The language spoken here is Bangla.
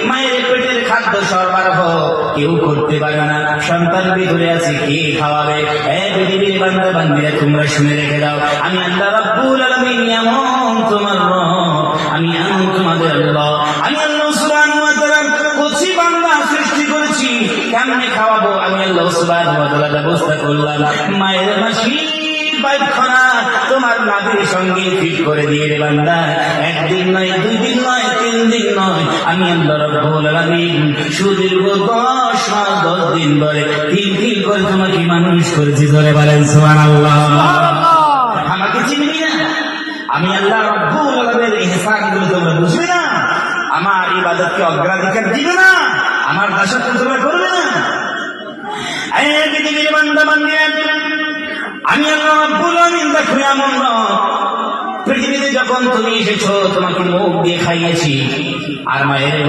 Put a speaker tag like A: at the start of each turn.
A: মায়ের পেটের খাদ্য সরবরাহ কেউ করতে পারে না। সন্তান ভিতরে আছে, কে খাওয়াবে? পৃথিবীর বান্দা বান্দিরা তোমরা শুনে রেখে দাও, আমি আল্লাহ রাব্বুল আলামিন এমন তোমার রব, আমি এমন তোমাদের আল্লাহ। আমি আল্লাহ সুবহানাহু ওয়া তাআলা কচি বান্দা সৃষ্টি করেছি, কেমনে খাওয়াবো? আমি আল্লাহ সুবহানাহু ওয়া তাআলা ব্যবস্থা করলাম। মায়ের মাসি পায়খানা তোমার নাভির সঙ্গে ফিট করে দিয়ে রে বান্দা, একদিন নয়, 2 দিন নয়, 3 দিন নয়, আমি আল্লাহ রাব্বুল আলামিন সুদীর্ঘ 10 মাস 10 দিন ধরে 3 করে তোমাকে মানুষ করেছি। ধরে বলেন সুবহানাল্লাহ। আমাকে চিনবি না? আমি আল্লাহ রাব্বুল আলামিনের ইহসানগুলো তোমরা বুঝবে না? আমার ইবাদতকে অগ্রাধিকার দিবে না? আমার দাসত্ব তোমরা করবে না? এই পৃথিবীর বান্দা বান্দিরা, আমি আল্লাহ রাব্বুল আলামিন দেখো এমন রব, পৃথিবীতে যখন তুমি এসেছো তোমাকে মুখ দিয়ে খাইয়েছি, আর মায়ের